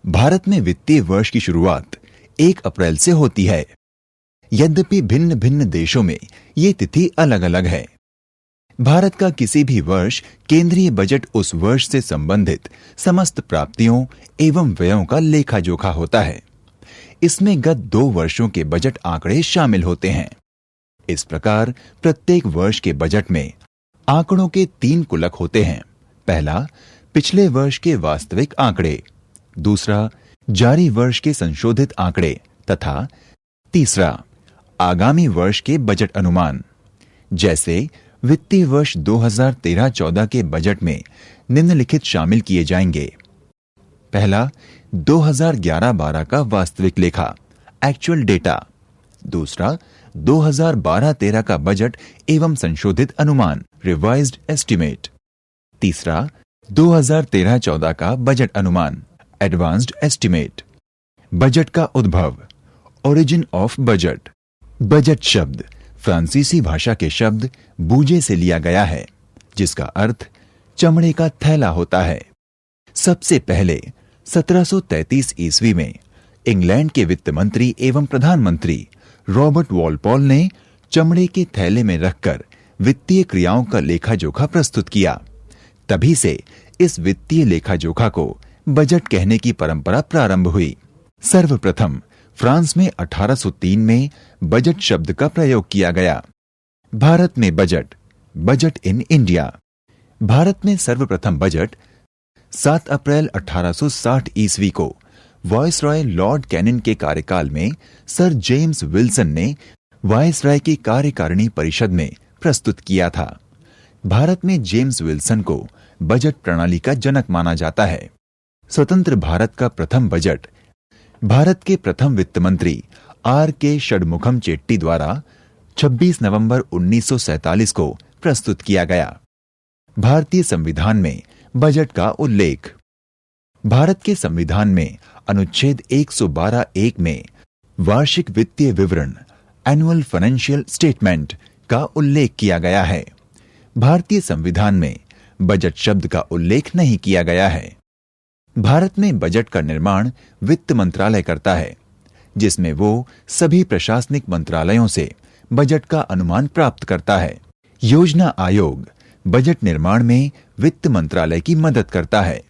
भारत में वित्तीय वर्ष की शुरुआत 1 अप्रैल से होती है। यद्यपि भिन्न भिन्न देशों में ये तिथि अलग अलग है। भारत का किसी भी वर्ष केंद्रीय बजट उस वर्ष से संबंधित समस्त प्राप्तियों एवं व्ययों का लेखा जोखा होता है। इसमें गत 2 वर्षों के बजट आंकड़े शामिल होते हैं। इस प्रकार प्रत्येक वर्ष के बजट में आंकड़ों के 3 कुलक होते हैं। पहला, पिछले वर्ष के वास्तविक आंकड़े, दूसरा, जारी वर्ष के संशोधित आंकड़े तथा तीसरा, आगामी वर्ष के बजट अनुमान। जैसे वित्तीय वर्ष 2013-14 के बजट में निम्नलिखित शामिल किए जाएंगे। पहला, 2011-12 का वास्तविक लेखा, एक्चुअल डेटा। दूसरा, 2012-13 का बजट एवं संशोधित अनुमान, रिवाइज्ड एस्टीमेट। तीसरा, 2013-14 का बजट अनुमान, एडवांस्ड एस्टीमेट। बजट का उद्भव, ओरिजिन ऑफ बजट। बजट शब्द फ्रांसीसी भाषा के शब्द बूजे से लिया गया है, जिसका अर्थ चमड़े का थैला होता है। सबसे पहले 1733 ईस्वी में इंग्लैंड के वित्त मंत्री एवं प्रधानमंत्री रॉबर्ट वॉलपॉल ने चमड़े के थैले में रखकर वित्तीय क्रियाओं का लेखा जोखा प्रस्तुत किया। तभी से इस वित्तीय लेखा जोखा को बजट कहने की परंपरा प्रारंभ हुई। सर्वप्रथम फ्रांस में 1803 में बजट शब्द का प्रयोग किया गया। भारत में budget, budget in India. Bharat में सर्वप्रथम बजट 7 अप्रैल 1860 ईस्वी को वायसरॉय लॉर्ड कैनिंग के कार्यकाल में सर जेम्स विल्सन ने वायसरॉय की कार्यकारिणी परिषद में प्रस्तुत किया था। भारत में जेम्स विल्सन को बजट प्रणाली का जनक माना जाता है। स्वतंत्र भारत का प्रथम बजट भारत के प्रथम वित्त मंत्री R.K. षडमुखम चेट्टी द्वारा 26 नवंबर 1947 को प्रस्तुत किया गया। भारतीय संविधान में बजट का उल्लेख। भारत के संविधान में अनुच्छेद 112(1) में वार्षिक वित्तीय विवरण, एनुअल फाइनेंशियल स्टेटमेंट का उल्लेख किया गया है। भारतीय संविधान में बजट शब्द का उल्लेख नहीं किया गया है। भारत में बजट का निर्माण वित्त मंत्रालय करता है, जिसमें वो सभी प्रशासनिक मंत्रालयों से बजट का अनुमान प्राप्त करता है। योजना आयोग बजट निर्माण में वित्त मंत्रालय की मदद करता है।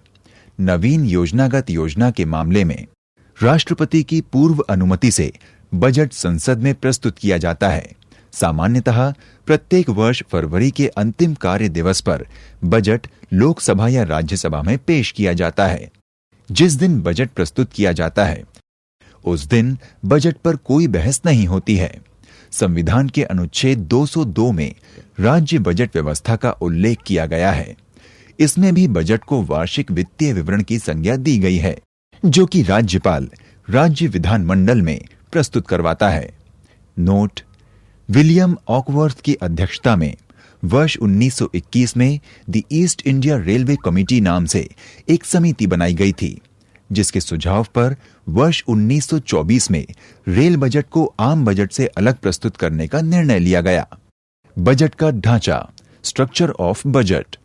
नवीन योजनागत योजना के मामले में राष्ट्रपति की पूर्व अनुमति से बजट संसद में प्रस्तुत किया जाता है। सामान्यतः प्रत्येक वर्ष फरवरी के अंतिम कार्य दिवस पर बजट लोकसभा या राज्यसभा में पेश किया जाता है। जिस दिन बजट प्रस्तुत किया जाता है, उस दिन बजट पर कोई बहस नहीं होती है। संविधान के अनुच्छेद 202 में राज्य बजट व्यवस्था का उल्लेख किया गया है। इसमें भी बजट को वार्षिक वित्तीय विवरण की संज्ञा दी गई है, जो कि राज्यपाल राज्य विधानमंडल में प्रस्तुत करवाता है। नोट: विलियम ऑकवर्थ की अध्यक्षता में वर्ष 1921 में the east India railway committee नाम से एक समिति बनाई गई थी, जिसके सुझाव पर वर्ष 1924 में रेल बजट को आम बजट से अलग प्रस्तुत करने का निर्णय लिया गया। बजट का ढांचा, स्ट्रक्चर ऑफ बजट।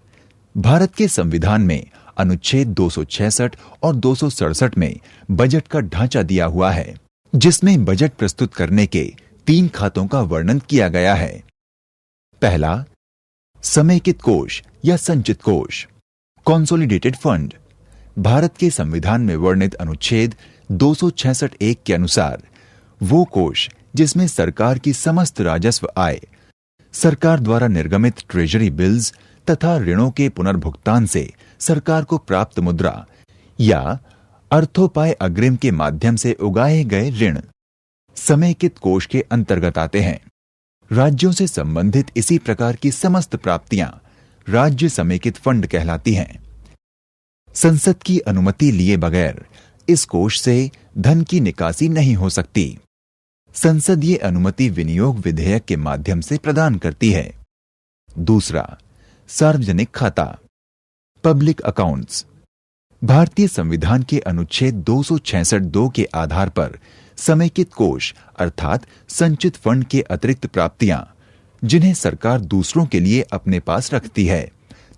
भारत के संविधान में अनुच्छेद 266 और 267 में बजट का ढांचा दिया हुआ है, जिसमें बजट प्रस्तुत करने के 3 खातों का वर्णन किया गया है। पहला, समेकित कोष या संचित कोष, कंसोलिडेटेड फंड। भारत के संविधान में वर्णित अनुच्छेद 266(1) के अनुसार वो कोष जिसमें सरकार की समस्त राजस्व आय सरकार द्वारा निर्गमित ट्रेजरी बिल्स तथा ऋणों के पुनर्भुगतान से सरकार को प्राप्त मुद्रा या अर्थोपाय अग्रिम के माध्यम से उगाए गए ऋण समेकित कोष के अंतर्गत आते हैं। राज्यों से संबंधित इसी प्रकार की समस्त प्राप्तियां राज्य समेकित फंड कहलाती हैं। संसद की अनुमति लिए बगैर इस कोष से धन की निकासी नहीं हो सकती। संसद ये अनुमति विनियोग विधेयक के माध्यम से प्रदान करती है। दूसरा, सार्वजनिक खाता, पब्लिक अकाउंट्स। भारतीय संविधान के अनुच्छेद 266(2) के आधार पर समेकित कोष अर्थात संचित फंड के अतिरिक्त प्राप्तियां, जिन्हें सरकार दूसरों के लिए अपने पास रखती है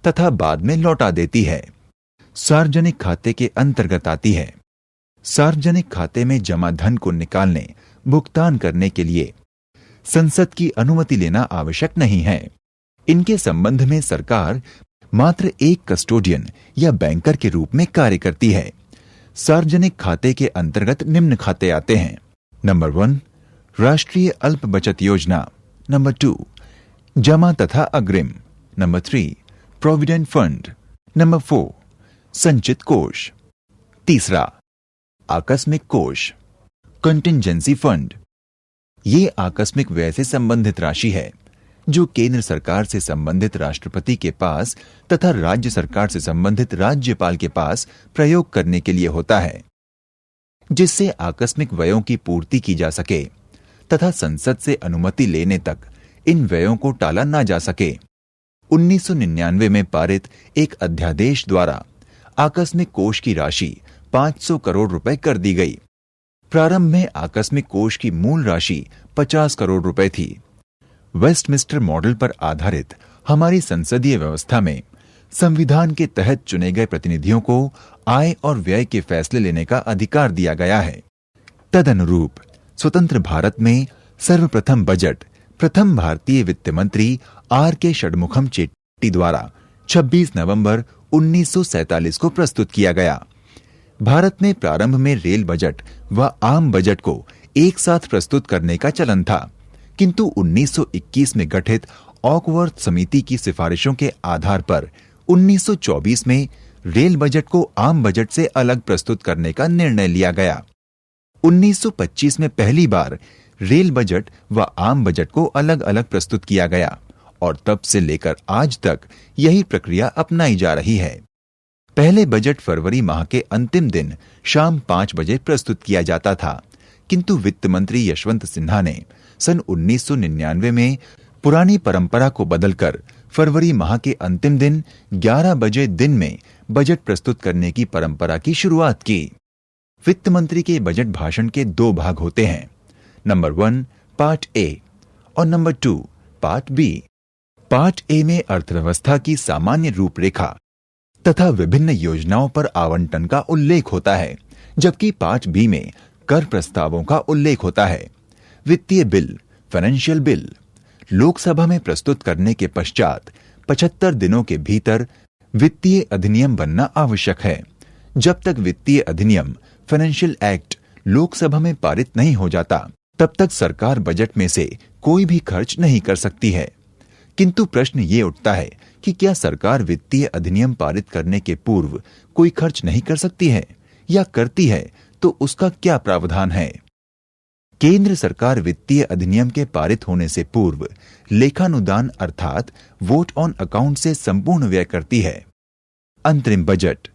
तथा बाद में लौटा देती है, सार्वजनिक खाते के अंतर्गत आती है। सार्वजनिक खाते में जमा धन को निकालने, भुगतान करने के लिए संसद की अनुमति लेना आवश्यक नहीं है। इनके संबंध में सरकार मात्र एक कस्टोडियन या बैंकर के रूप में कार्य करती है। सार्वजनिक खाते के अंतर्गत निम्न खाते आते हैं। नंबर 1, राष्ट्रीय अल्प बचत योजना। नंबर 2, जमा तथा अग्रिम। Number 3, provident fund. नंबर 4, संचित कोष। तीसरा, आकस्मिक कोष, कंटिंजेंसी फंड। ये आकस्मिक व्यय से संबंधित राशि है जो केंद्र सरकार से संबंधित राष्ट्रपति के पास तथा राज्य सरकार से संबंधित राज्यपाल के पास प्रयोग करने के लिए होता है, जिससे आकस्मिक व्ययों की पूर्ति की जा सके तथा संसद से अनुमति लेने तक इन व्ययों को टाला ना जा सके। 1999 में पारित एक अध्यादेश द्वारा आकस्मिक कोष की राशि 500 करोड़ रुपए कर दी गई। प्रारंभ में आकस्मिक कोष की मूल राशि 50 करोड़ रुपए थी। वेस्टमिंस्टर मॉडल पर आधारित हमारी संसदीय व्यवस्था में संविधान के तहत चुने गए प्रतिनिधियों को आय और व्यय के फैसले लेने का अधिकार दिया गया है। तदनुरूप स्वतंत्र भारत में सर्वप्रथम बजट प्रथम भारतीय वित्त मंत्री R.K. षणमुखम चेट्टी द्वारा 26 नवंबर 1947 को प्रस्तुत किया गया। भारत में प्रारंभ में रेल बजट व आम बजट को एक साथ प्रस्तुत करने का चलन था, किंतु 1921 में गठित ऑकवर्थ समिति की सिफारिशों के आधार पर 1924 में रेल बजट को आम बजट से अलग प्रस्तुत करने का निर्णय लिया गया। 1925 में पहली बार रेल बजट व आम बजट को अलग अलग प्रस्तुत किया गया और तब से लेकर आज तक यही प्रक्रिया अपनाई जा रही है। पहले बजट फरवरी माह के अंतिम दिन शाम 5 बजे प्रस्तुत किया जाता था, किंतु वित्त मंत्री यशवंत सिन्हा ने सन 1999 में पुरानी परंपरा को बदलकर फरवरी माह के अंतिम दिन 11 बजे दिन में बजट प्रस्तुत करने की परंपरा की शुरुआत की। वित्त मंत्री के बजट भाषण के 2 भाग होते हैं, नंबर 1 पार्ट ए और number 2 part B. Part A में अर्थव्यवस्था की सामान्य रूपरेखा तथा विभिन्न योजनाओं पर आवंटन का उल्लेख होता है, जबकि पार्ट बी में कर प्रस्तावों का उल्लेख होता है। वित्तीय बिल, फाइनेंशियल बिल लोकसभा में प्रस्तुत करने के पश्चात 75 दिनों के भीतर वित्तीय अधिनियम बनना आवश्यक है। जब तक वित्तीय अधिनियम फाइनेंशियल एक्ट लोकसभा में पारित नहीं हो जाता, तब तक सरकार बजट में से कोई भी खर्च नहीं कर सकती है। किंतु प्रश्न ये उठता है कि क्या सरकार वित्तीय अधिनियम पारित करने के पूर्व कोई खर्च नहीं कर सकती है, या करती है तो उसका क्या प्रावधान है? केंद्र सरकार वित्तीय अधिनियम के पारित होने से पूर्व लेखानुदान अर्थात वोट ऑन अकाउंट से संपूर्ण व्यय करती है। अंतरिम बजट,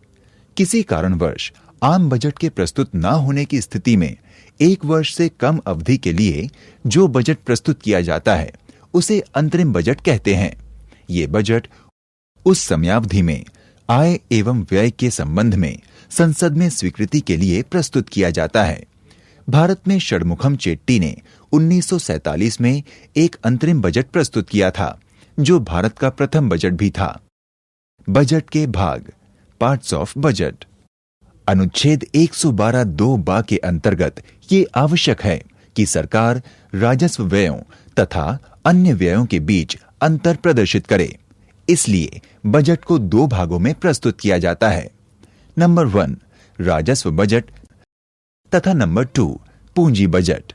किसी कारणवश आम बजट के प्रस्तुत न होने की स्थिति में 1 वर्ष से कम अवधि के लिए जो बजट प्रस्तुत किया जाता है उसे अंतरिम बजट कहते हैं। ये बजट उस समयावधि में आय एवं व्यय के संबंध में संसद में स्वीकृति के लिए प्रस्तुत किया जाता है। भारत में षणमुखम चेट्टी ने 1947 में एक अंतरिम बजट प्रस्तुत किया था, जो भारत का प्रथम बजट भी था। बजट के भाग, पार्ट्स ऑफ बजट। अनुच्छेद 112(2) बा के अंतर्गत ये आवश्यक है कि सरकार राजस्व व्ययों तथा अन्य व्ययों के बीच अंतर प्रदर्शित करे। इसलिए बजट को 2 भागों में प्रस्तुत किया जाता है, नंबर 1 राजस्व बजट तथा नंबर 2 पूंजी बजट।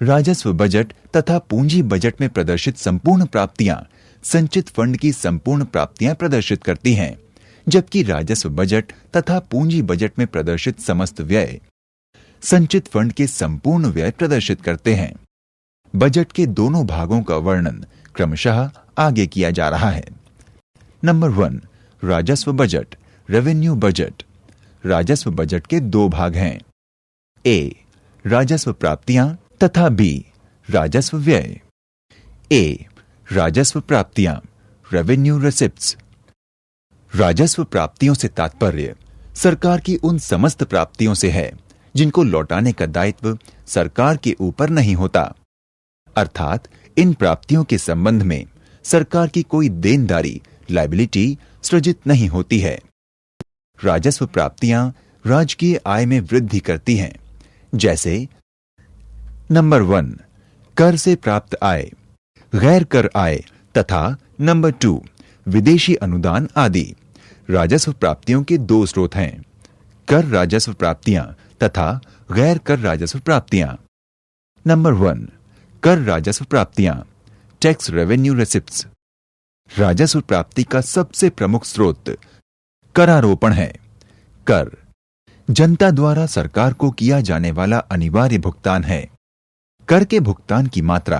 राजस्व बजट तथा पूंजी बजट में प्रदर्शित संपूर्ण प्राप्तियां संचित फंड की संपूर्ण प्राप्तियां प्रदर्शित करती हैं, जबकि राजस्व बजट तथा पूंजी बजट में प्रदर्शित समस्त व्यय संचित फंड के संपूर्ण व्यय प्रदर्शित करते हैं। बजट के दोनों भागों का वर्णन क्रमशः आगे किया जा रहा है। नंबर 1 राजस्व बजट, रेवेन्यू बजट। राजस्व बजट के 2 भाग हैं, ए राजस्व प्राप्तियां तथा बी राजस्व व्यय। ए राजस्व प्राप्तियां, रेवेन्यू रिसिप्ट्स। राजस्व प्राप्तियों से तात्पर्य सरकार की उन समस्त प्राप्तियों से है जिनको लौटाने का दायित्व सरकार के ऊपर नहीं होता, अर्थात इन प्राप्तियों के संबंध में सरकार की कोई देनदारी लायबिलिटी सृजित नहीं होती है। राजस्व प्राप्तियां राजकीय आय में वृद्धि करती हैं, जैसे नंबर 1 कर से प्राप्त आय, गैर कर आय तथा नंबर 2 विदेशी अनुदान आदि। राजस्व प्राप्तियों के दो स्रोत हैं, कर राजस्व प्राप्तियां तथा गैर कर राजस्व प्राप्तियां। नंबर 1 कर राजस्व प्राप्तियां, टैक्स रेवेन्यू रिसिप्ट्स। राजस्व प्राप्ति का सबसे प्रमुख स्रोत करारोपण है। कर जनता द्वारा सरकार को किया जाने वाला अनिवार्य भुगतान है। कर के भुगतान की मात्रा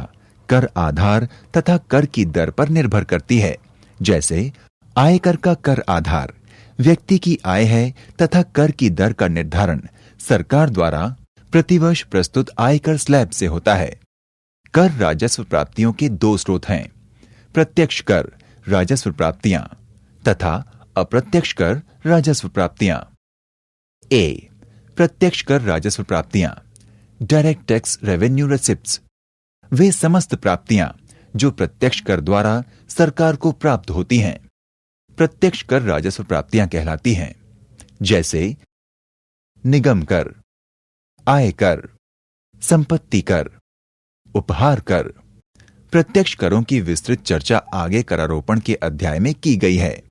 कर आधार तथा कर की दर पर निर्भर करती है। जैसे आयकर का कर आधार व्यक्ति की आय है तथा कर की दर का निर्धारण सरकार द्वारा प्रतिवर्ष प्रस्तुत आयकर स्लैब से होता है। कर राजस्व प्राप्तियों के दो स्रोत हैं, प्रत्यक्ष कर राजस्व प्राप्तियां तथा अप्रत्यक्ष कर राजस्व प्राप्तियां। ए प्रत्यक्ष कर राजस्व प्राप्तियां, डायरेक्ट टैक्स रेवेन्यू रिसिप्ट्स। वे समस्त प्राप्तियां जो प्रत्यक्ष कर द्वारा सरकार को प्राप्त होती हैं, प्रत्यक्ष कर राजस्व प्राप्तियां कहलाती हैं। जैसे निगम कर, आय कर, संपत्ति कर, उपहार कर। प्रत्यक्ष करों की विस्तृत चर्चा आगे करारोपण के अध्याय में की गई है।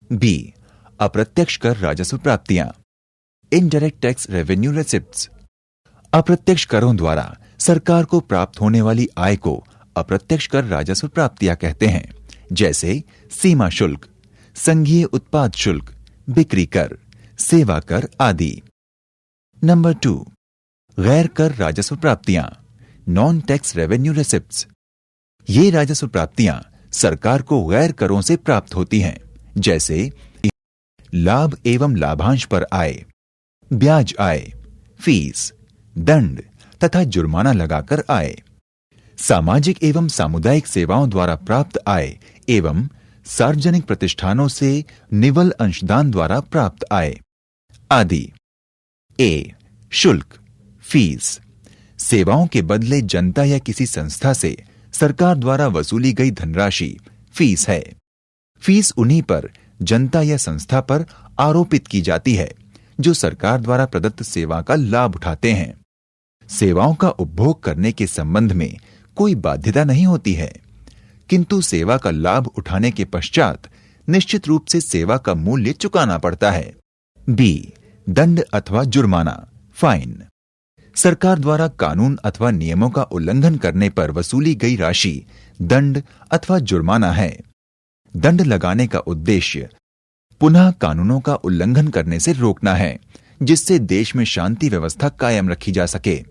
बी अप्रत्यक्ष कर राजस्व प्राप्तियां, इनडायरेक्ट टैक्स रेवेन्यू रिसिप्ट्स। अप्रत्यक्ष करों द्वारा सरकार को प्राप्त होने वाली आय को अप्रत्यक्ष कर राजस्व प्राप्तियां कहते हैं। जैसे सीमा शुल्क, संघीय उत्पाद शुल्क, बिक्री कर, सेवा कर आदि। नंबर 2 गैर कर राजस्व प्राप्तियां, नॉन टैक्स रेवेन्यू रिसिप्ट्स। ये राजस्व प्राप्तियां सरकार को गैर करों से प्राप्त होती हैं। जैसे लाभ एवं लाभांश पर आय, ब्याज आय, फीस, दंड तथा जुर्माना लगाकर आय, सामाजिक एवं सामुदायिक सेवाओं द्वारा प्राप्त आय एवं सार्वजनिक प्रतिष्ठानों से निवल अंशदान द्वारा प्राप्त आय आदि। ए शुल्क, फीस। सेवाओं के बदले जनता या किसी संस्था से सरकार द्वारा वसूली गई धनराशि फीस है। फीस उन्हीं पर जनता या संस्था पर आरोपित की जाती है जो सरकार द्वारा प्रदत्त सेवा का लाभ उठाते हैं। सेवाओं का उपभोग करने के संबंध में कोई बाध्यता नहीं होती है, किंतु सेवा का लाभ उठाने के पश्चात निश्चित रूप से सेवा का मूल्य चुकाना पड़ता है। बी दंड अथवा जुर्माना, फाइन। सरकार द्वारा कानून अथवा नियमों का उल्लंघन करने पर वसूली गई राशि दंड अथवा जुर्माना है। दंड लगाने का उद्देश्य पुनः कानूनों का उल्लंघन करने से रोकना है, जिससे देश में शांति व्यवस्था कायम रखी जा सके।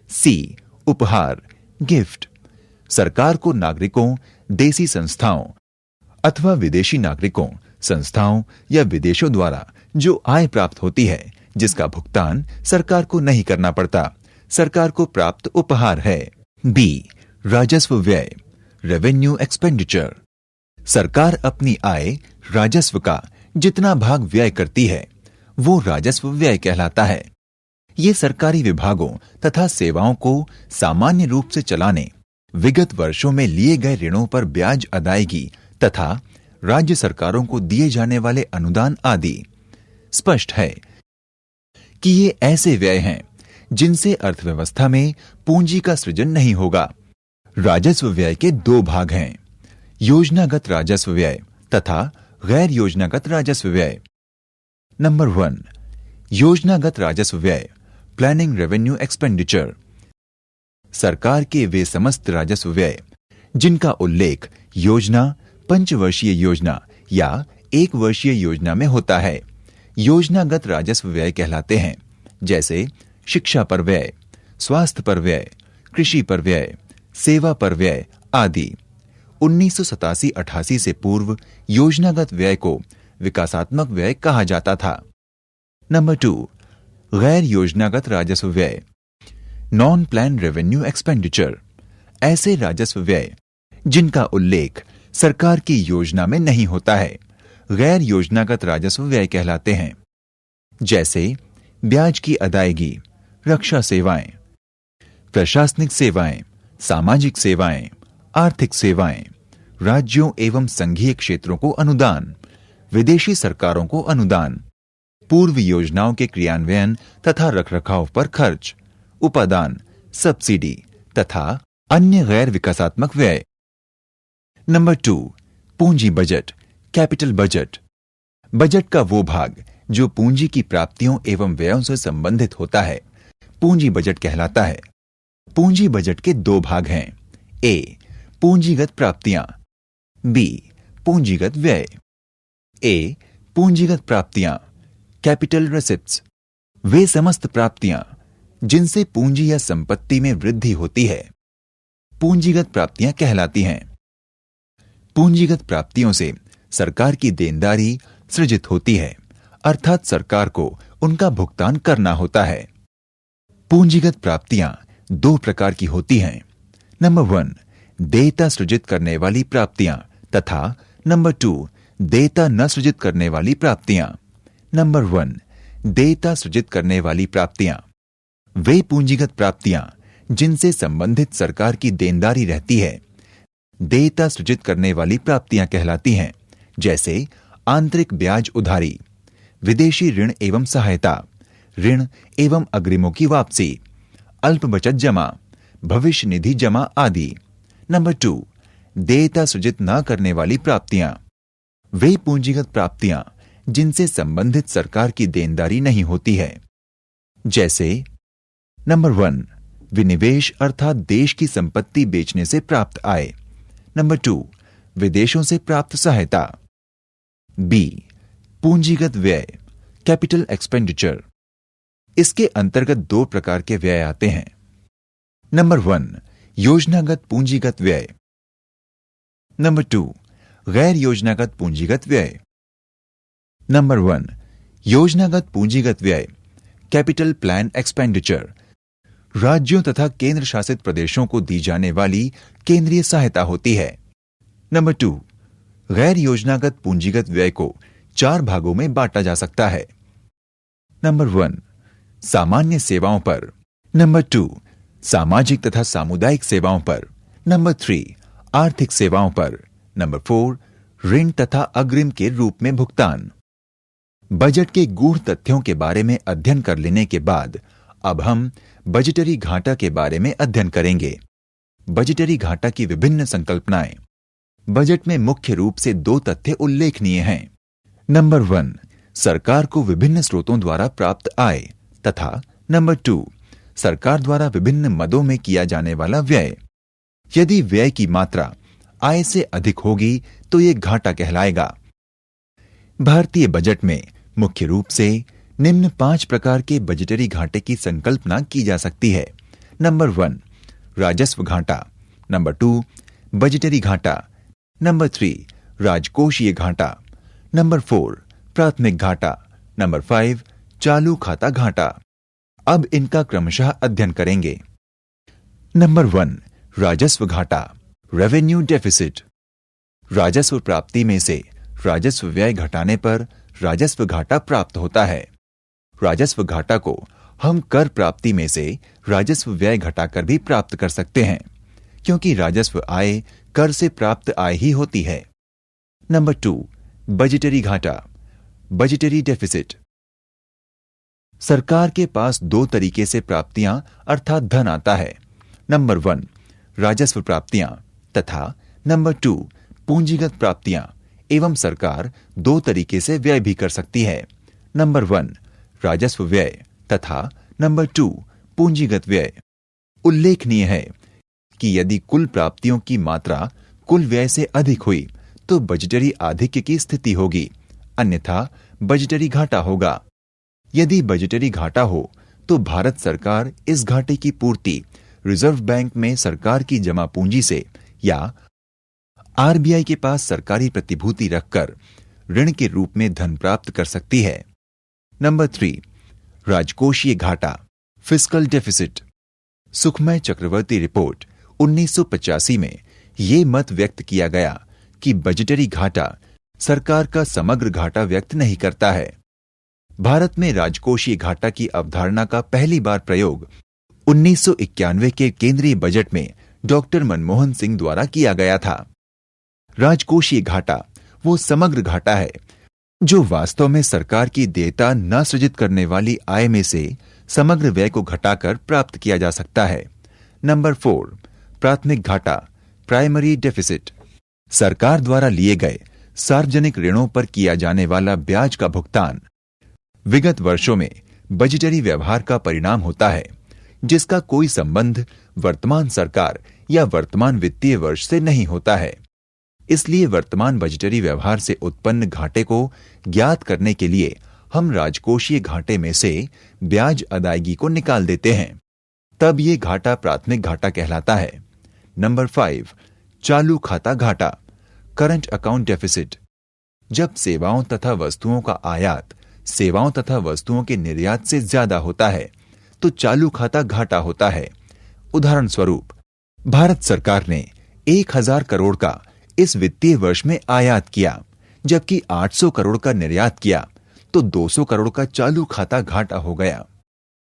सी उपहार, गिफ्ट। सरकार को नागरिकों, देसी संस्थाओं अथवा विदेशी नागरिकों, संस्थाओं या विदेशों द्वारा जो आय प्राप्त होती है, जिसका भुगतान सरकार को नहीं करना पड़ता, सरकार को प्राप्त उपहार है। बी राजस्व व्यय, रेवेन्यू एक्सपेंडिचर। सरकार अपनी आय राजस्व का जितना भाग व्यय करती है वो राजस्व व्यय कहलाता है। ये सरकारी विभागों तथा सेवाओं को सामान्य रूप से चलाने, विगत वर्षों में लिए गए ऋणों पर ब्याज अदायगी तथा राज्य सरकारों को दिए जाने वाले अनुदान आदि। स्पष्ट है कि ये ऐसे व्यय हैं जिनसे अर्थव्यवस्था में पूंजी का सृजन नहीं होगा। राजस्व व्यय के दो भाग हैं, योजनागत राजस्व व्यय तथा गैर योजनागत राजस्व व्यय। नंबर 1 योजनागत राजस्व व्यय, प्लानिंग रेवेन्यू एक्सपेंडिचर। सरकार के वे समस्त राजस्व व्यय जिनका उल्लेख योजना, पंचवर्षीय योजना या एक वर्षीय योजना में होता है, योजनागत राजस्व व्यय कहलाते हैं। जैसे शिक्षा पर व्यय, स्वास्थ्य पर व्यय, कृषि पर व्यय, सेवा पर व्यय आदि। 1987-88 से पूर्व योजनागत व्यय को विकासात्मक व्यय कहा जाता था। नंबर 2 गैर योजनागत राजस्व व्यय, नॉन प्लान रेवेन्यू एक्सपेंडिचर। ऐसे राजस्व व्यय जिनका उल्लेख सरकार की योजना में नहीं होता है, गैर योजनागत राजस्व व्यय कहलाते हैं। जैसे ब्याज की अदायगी, रक्षा सेवाएं, प्रशासनिक सेवाएं, सामाजिक सेवाएं, आर्थिक सेवाएं, राज्यों एवं संघीय क्षेत्रों को अनुदान, विदेशी सरकारों को अनुदान, पूर्व योजनाओं के क्रियान्वयन तथा रखरखाव पर खर्च, उपादान, सब्सिडी तथा अन्य गैर विकासात्मक व्यय। नंबर 2, पूंजी बजट, कैपिटल बजट। बजट का वो भाग जो पूंजी की प्राप्तियों एवं व्ययों से संबंधित होता है, पूंजी बजट कहलाता है। पूंजी बजट के दो भाग हैं, ए, पूंजीगत प्राप्तियां, बी, पूंजीगत व्यय। ए, पूंजीगत प्राप्तियां, कैपिटल रिसिप्ट्स। वे समस्त प्राप्तियां जिनसे पूंजी या संपत्ति में वृद्धि होती है, पूंजीगत प्राप्तियां कहलाती हैं। पूंजीगत प्राप्तियों से सरकार की देनदारी सृजित होती है, अर्थात सरकार को उनका भुगतान करना होता है। पूंजीगत प्राप्तियां दो प्रकार की होती हैं। नंबर 1, देयता सृजित करने वाली प्राप्तियां तथा नंबर 2, देयता न सृजित करने वाली प्राप्तियां। नंबर 1, देयता सृजित करने वाली प्राप्तियां वे पूंजीगत प्राप्तियां जिनसे संबंधित सरकार की देनदारी रहती है, देयता सृजित करने वाली प्राप्तियां कहलाती हैं, जैसे आंतरिक ब्याज उधारी, विदेशी ऋण एवं सहायता, ऋण एवं अग्रिमों की वापसी, अल्प बचत जमा, भविष्य निधि जमा आदि। नंबर 2, देयता सृजित न करने वाली प्राप्तियां वे पूंजीगत प्राप्तियां जिनसे संबंधित सरकार की देनदारी नहीं होती है, जैसे नंबर 1, विनिवेश अर्थात देश की संपत्ति बेचने से प्राप्त आय। नंबर 2, विदेशों से प्राप्त सहायता। बी, पूंजीगत व्यय, कैपिटल एक्सपेंडिचर। इसके अंतर्गत दो प्रकार के व्यय आते हैं। नंबर 1, योजनागत पूंजीगत व्यय। नंबर 2, गैर योजनागत पूंजीगत व्यय। नंबर 1, योजनागत पूंजीगत व्यय, कैपिटल प्लान एक्सपेंडिचर, राज्यों तथा केंद्र शासित प्रदेशों को दी जाने वाली केंद्रीय सहायता होती है। नंबर 2, गैर योजनागत पूंजीगत व्यय को 4 भागों में बांटा जा सकता है। नंबर 1, सामान्य सेवाओं पर। नंबर 2, सामाजिक तथा सामुदायिक सेवाओं पर। नंबर 3, आर्थिक सेवाओं पर। नंबर 4, ऋण तथा अग्रिम के रूप में भुगतान। बजट के गूढ़ तथ्यों के बारे में अध्ययन कर लेने के बाद अब हम बजटरी घाटा के बारे में अध्ययन करेंगे। बजटरी घाटा की विभिन्न संकल्पनाएं। बजट में मुख्य रूप से 2 तथ्य उल्लेखनीय हैं। नंबर 1, सरकार को विभिन्न स्रोतों द्वारा प्राप्त आय तथा नंबर 2, सरकार द्वारा विभिन्न मदों में किया जाने वाला व्यय। यदि व्यय की मात्रा आय से अधिक होगी तो यह घाटा कहलाएगा। भारतीय बजट में मुख्य रूप से निम्न 5 प्रकार के बजटरी घाटे की संकल्पना की जा सकती है। नंबर 1, राजस्व घाटा। नंबर 2, बजटरी घाटा। नंबर 3, राजकोषीय घाटा। नंबर 4, प्राथमिक घाटा। नंबर 5, चालू खाता घाटा। अब इनका क्रमशः अध्ययन करेंगे। नंबर 1, राजस्व घाटा, रेवेन्यू डेफिसिट। राजस्व प्राप्ति में से राजस्व व्यय घटाने पर राजस्व घाटा प्राप्त होता है। राजस्व घाटा को हम कर प्राप्ति में से राजस्व व्यय घटाकर भी प्राप्त कर सकते हैं, क्योंकि राजस्व आय कर से प्राप्त आय ही होती है। नंबर 2, बजटरी घाटा, बजटरी डेफिसिट। सरकार के पास 2 तरीके से प्राप्तियां अर्थात धन आता है। नंबर 1, राजस्व प्राप्तियां तथा नंबर 2, पूंजीगत प्राप्तियां एवं सरकार 2 तरीके से व्यय भी कर सकती है। नंबर 1, राजस्व व्यय तथा नंबर 2, पूंजीगत व्यय। उल्लेखनीय है कि यदि कुल प्राप्तियों की मात्रा कुल व्यय से अधिक हुई तो बजटरी आधिक्य की स्थिति होगी, अन्यथा बजटरी घाटा होगा। यदि बजटरी घाटा हो तो भारत सरकार इस घाटे की पूर्ति रिजर्व बैंक में सरकार की जमा पूंजी से या आरबीआई के पास सरकारी प्रतिभूति रखकर ऋण के रूप में धन प्राप्त कर सकती है। नंबर 3, राजकोषीय घाटा, फिस्कल डेफिसिट। सुखमय चक्रवर्ती रिपोर्ट 1985 में यह मत व्यक्त किया गया कि बजटरी घाटा सरकार का समग्र घाटा व्यक्त नहीं करता है। भारत में राजकोषीय घाटा की अवधारणा का पहली बार प्रयोग 1991 के केंद्रीय बजट में डॉक्टर मनमोहन सिंह द्वारा किया गया था। राजकोषीय घाटा वो समग्र घाटा है जो वास्तव में सरकार की देयता न सृजित करने वाली आय में से समग्र व्यय को घटाकर प्राप्त किया जा सकता है। नंबर 4, प्राथमिक घाटा, प्राइमरी डेफिसिट। सरकार द्वारा लिए गए सार्वजनिक ऋणों पर किया जाने वाला ब्याज का भुगतान विगत वर्षों में बजटरी व्यवहार का परिणाम होता है, जिसका कोई संबंध वर्तमान सरकार या वर्तमान वित्तीय वर्ष से नहीं होता है। इसलिए वर्तमान बजटरी व्यवहार से उत्पन्न घाटे को ज्ञात करने के लिए हम राजकोषीय घाटे में से ब्याज अदायगी को निकाल देते हैं। तब ये घाटा प्राथमिक घाटा कहलाता है। नंबर 5, चालू खाता घाटा, करंट अकाउंट डेफिसिट। जब सेवाओं तथा वस्तुओं का आयात सेवाओं तथा वस्तुओं के निर्यात से ज्यादा होता है तो चालू खाता घाटा होता है। उदाहरण स्वरूप, भारत सरकार ने 1000 करोड़ का इस वित्तीय वर्ष में आयात किया, जबकि 800 करोड़ का निर्यात किया, तो 200 करोड़ का चालू खाता घाटा हो गया।